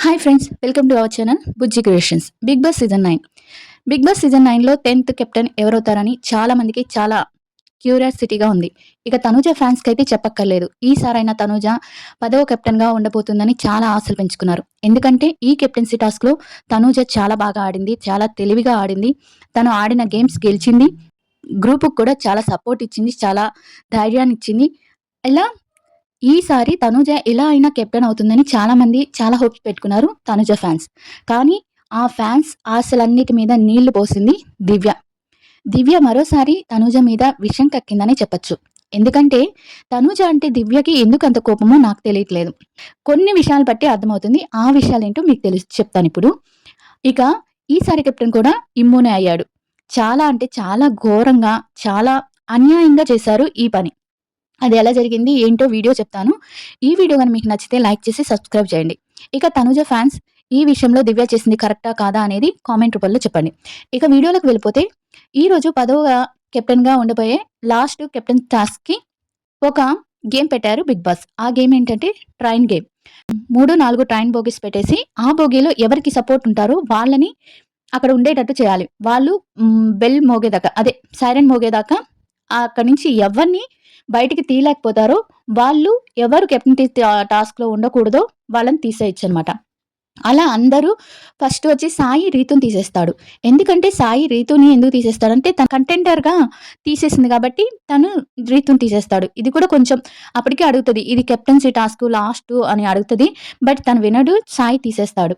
Hi friends, welcome to our channel Bujji creations. Bigg Boss season 9. Bigg Boss season 9లో 10th captain ఎవరవుతారని చాలా మందికి చాలా క్యూరియాసిటీగా ఉంది. ఇక తనూజ ఫ్యాన్స్కి అయితే చెప్పక్కర్లేదు. ఈసారైనా తనూజ 10వ కెప్టెన్గా ఉండబోతుందని చాలా ఆశలు పెంచుకున్నారు. ఎందుకంటే ఈ కెప్టెన్సీ టాస్క్లో తనూజ చాలా బాగా ఆడింది, చాలా తెలివిగా ఆడింది. తను ఆడిన గేమ్స్ గెలిచింది. గ్రూప్కి కూడా చాలా సపోర్ట్ ఇచ్చింది, చాలా ధైర్యాన్ని ఇచ్చింది. ఇలా ఈసారి తనుజ ఎలా అయినా కెప్టెన్ అవుతుందని చాలా మంది చాలా హోప్స్ పెట్టుకున్నారు తనుజ ఫ్యాన్స్. కానీ ఆ ఫ్యాన్స్ ఆశలన్నిటి మీద నీళ్లు పోసింది దివ్య. దివ్య మరోసారి తనుజ మీద విషం కక్కిందని చెప్పొచ్చు. ఎందుకంటే తనుజ అంటే దివ్యకి ఎందుకు అంత కోపమో నాకు తెలియట్లేదు. కొన్ని విషయాలు బట్టి అర్థమవుతుంది. ఆ విషయాలు ఏంటో మీకు చెప్తాను ఇప్పుడు. ఇక ఈసారి కెప్టెన్ కూడా ఇమ్మునే అయ్యాడు. చాలా అంటే చాలా ఘోరంగా, చాలా అన్యాయంగా చేశారు ఈ పని. అది ఎలా జరిగింది ఏంటో వీడియో చెప్తాను. ఈ వీడియో కానీ మీకు నచ్చితే లైక్ చేసి సబ్స్క్రైబ్ చేయండి. ఇక తనుజ ఫ్యాన్స్ ఈ విషయంలో దివ్య చేసింది కరెక్టా కాదా అనేది కామెంట్ రూపంలో చెప్పండి. ఇక వీడియోలోకి వెళ్ళిపోతే, ఈరోజు 10వ కెప్టెన్గా ఉండబోయే లాస్ట్ కెప్టెన్ టాస్క్కి ఒక గేమ్ పెట్టారు బిగ్ బాస్. ఆ గేమ్ ఏంటంటే ట్రైన్ గేమ్. 3-4 ట్రైన్ బోగీస్ పెట్టేసి ఆ బోగీలో ఎవరికి సపోర్ట్ ఉంటారో వాళ్ళని అక్కడ ఉండేటట్టు చేయాలి. వాళ్ళు బెల్ మోగేదాకా, అదే సైరన్ మోగేదాకా అక్కడి నుంచి ఎవరిని బయటికి తీయలేకపోతారో వాళ్ళు, ఎవరు కెప్టెన్ టాస్క్లో ఉండకూడదో వాళ్ళని తీసేయచ్చు అనమాట. అలా అందరూ ఫస్ట్ వచ్చి సాయి రీతుని తీసేస్తాడు. ఎందుకంటే సాయి రీతుని ఎందుకు తీసేస్తాడంటే తన కంటెంటర్గా తీసేసింది కాబట్టి తను రీతుని తీసేస్తాడు. ఇది కూడా కొంచెం అప్పటికే అడుగుతుంది, ఇది కెప్టెన్సీ టాస్క్ లాస్ట్ అని అడుగుతుంది. బట్ తను వినడు, సాయి తీసేస్తాడు.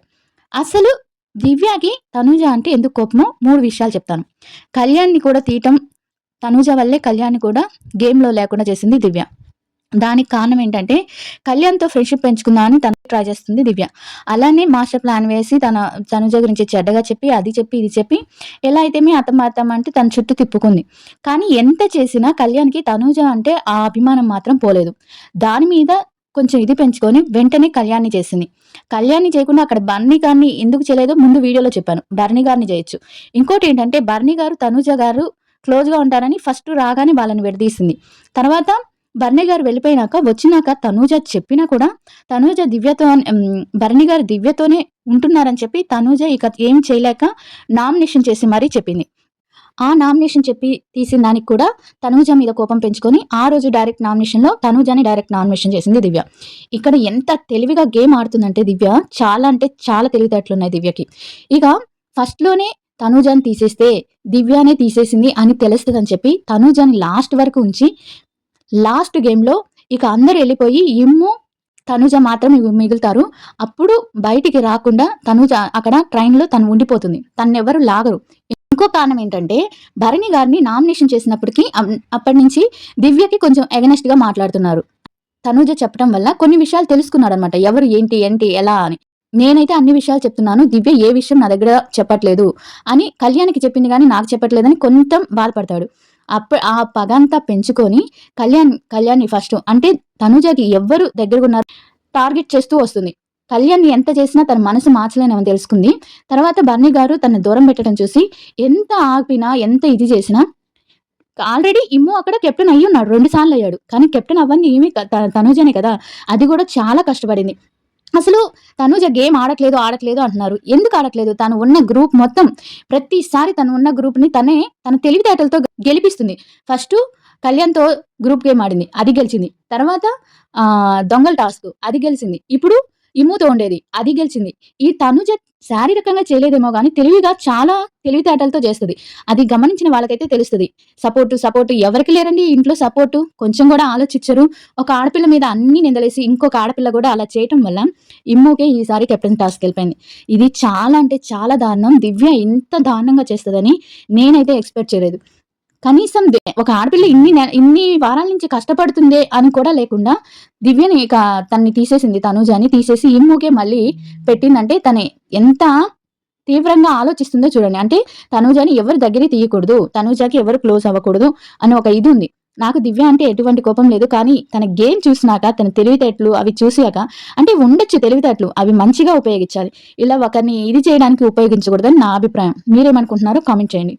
అసలు దివ్యకి తనుజ అంటే ఎందుకు కోపమో 3 విషయాలు చెప్తాను. కళ్యాణ్ని కూడా తీయటం, తనుజ వల్లే కళ్యాణ్ కూడా గేమ్లో లేకుండా చేసింది దివ్య. దానికి కారణం ఏంటంటే కళ్యాణ్తో ఫ్రెండ్షిప్ పెంచుకుందామని తను ట్రై చేస్తుంది దివ్య. అలానే మాస్టర్ ప్లాన్ వేసి తనుజ గురించి చెడ్డగా చెప్పి, అది చెప్పి ఇది చెప్పి, ఎలా అయితే అతం అంటే తన చుట్టూ తిప్పుకుంది. కానీ ఎంత చేసినా కళ్యాణ్కి తనుజ అంటే ఆ అభిమానం మాత్రం పోలేదు. దాని మీద కొంచెం ఇది పెంచుకొని వెంటనే కళ్యాణ్ని చేసింది. కళ్యాణ్ని చేయకుండా అక్కడ బర్నీ గారిని ఎందుకు చేయలేదో ముందు వీడియోలో చెప్పాను. బర్నీ గారిని చేయొచ్చు. ఇంకోటి ఏంటంటే బర్నీ గారు తనుజ గారు క్లోజ్గా ఉంటారని ఫస్ట్ రాగానే వాళ్ళని విడదీసింది. తర్వాత బర్నీ గారు వెళ్ళిపోయినాక వచ్చినాక తనూజ చెప్పినా కూడా తనూజ దివ్యతో, బర్నీ గారు దివ్యతోనే ఉంటున్నారని చెప్పి తనూజ ఇక ఏం చేయలేక నామినేషన్ చేసి మరీ చెప్పింది. ఆ నామినేషన్ చెప్పి తీసిన దానికి కూడా తనూజ మీద కోపం పెంచుకొని ఆ రోజు డైరెక్ట్ నామినేషన్లో తనూజని డైరెక్ట్ నామినేషన్ చేసింది దివ్య. ఇక్కడ ఎంత తెలివిగా గేమ్ ఆడుతుందంటే దివ్య, చాలా అంటే చాలా తెలివితేటలున్నాయి దివ్యకి. ఇక ఫస్ట్లోనే తనూజని తీసేస్తే దివ్యానే తీసేసింది అని తెలుస్తుందని చెప్పి తనూజని లాస్ట్ వరకు ఉంచి లాస్ట్ గేమ్లో ఇక అందరు వెళ్ళిపోయి ఇమ్ము తనూజ మాత్రం మిగులుతారు. అప్పుడు బయటికి రాకుండా తనూజ అక్కడ ట్రైన్లో తను ఉండిపోతుంది. తనెవరు లాగరు. ఇంకో కారణం ఏంటంటే భరణి గారిని నామినేషన్ చేసినప్పటికీ అప్పటి నుంచి దివ్యకి కొంచెం ఎగనెస్ట్ గా మాట్లాడుతున్నారు. తనూజ చెప్పడం వల్ల కొన్ని విషయాలు తెలుసుకున్నాడు అనమాట, ఎవరు ఏంటి ఎలా అని. నేనైతే అన్ని విషయాలు చెప్తున్నాను, దివ్య ఏ విషయం నా దగ్గర చెప్పట్లేదు అని కళ్యాణ్కి చెప్పింది కానీ నాకు చెప్పట్లేదని కొంచెం బాధపడతాడు. ఆ పగంతా పెంచుకొని కళ్యాణ్ని ఫస్ట్ అంటే తనూజకి ఎవ్వరు దగ్గరగా ఉన్నారు టార్గెట్ చేస్తూ వస్తుంది. కళ్యాణ్ని ఎంత చేసినా తన మనసు మార్చలేనని తెలుసుకుంది. తర్వాత బర్నీ గారు తన దూరం పెట్టడం చూసి ఎంత ఆపినా, ఎంత ఇది చేసినా, ఆల్రెడీ ఇమ్ము అక్కడ కెప్టెన్ అయ్యి ఉన్నాడు, 2 సార్లు అయ్యాడు. కానీ కెప్టెన్ అవ్వండి ఏమి తనూజనే కదా. అది కూడా చాలా కష్టపడింది. అసలు తనూజ గేమ్ ఆడట్లేదు అంటున్నారు. ఎందుకు ఆడట్లేదు? తను ఉన్న గ్రూప్ మొత్తం ప్రతిసారి తను ఉన్న గ్రూప్ని తన తెలివితేటలతో గెలిపిస్తుంది. ఫస్ట్ కళ్యాణ్తో గ్రూప్ గేమ్ ఆడింది, అది గెలిచింది. తర్వాత దొంగల టాస్క్, అది గెలిచింది. ఇప్పుడు ఇమ్ముతో ఉండేది, అది గెలిచింది. ఈ తనుజ శారీరకంగా చేయలేదేమో కానీ తెలివిగా చాలా తెలివితేటలతో చేస్తుంది. అది గమనించిన వాళ్ళకైతే తెలుస్తుంది. సపోర్టు ఎవరికి లేరండి ఇంట్లో సపోర్టు. కొంచెం కూడా ఆలోచించరు. ఒక ఆడపిల్ల మీద అన్ని నిందలేసి ఇంకొక ఆడపిల్ల కూడా అలా చేయటం వల్ల ఇమ్ముకే ఈసారి కెప్టెన్ టాస్క్ వెళ్ళిపోయింది. ఇది చాలా అంటే చాలా దారుణం. దివ్య ఇంత దారుణంగా చేస్తుందని నేనైతే ఎక్స్పెక్ట్ చేయలేదు. కనీసం ఒక ఆడపిల్ల ఇన్ని వారాల నుంచి కష్టపడుతుందే అని కూడా లేకుండా దివ్యని తన్ని తీసేసింది. తనూజని తీసేసి ఇమ్ముకే మళ్ళీ పెట్టిందంటే తనే ఎంత తీవ్రంగా ఆలోచిస్తుందో చూడండి. అంటే తనూజని ఎవరి దగ్గర తీయకూడదు, తనూజకి ఎవరు క్లోజ్ అవ్వకూడదు అని ఒక ఇది ఉంది. నాకు దివ్య అంటే ఎటువంటి కోపం లేదు. కానీ తన గేమ్ చూసినాక, తన తెలివితేటలు అవి చూసాక, అంటే ఉండొచ్చు తెలివితేటలు, అవి మంచిగా ఉపయోగించాలి. ఇలా ఒకరిని ఇది చేయడానికి ఉపయోగించకూడదని నా అభిప్రాయం. మీరేమనుకుంటున్నారో కామెంట్ చేయండి.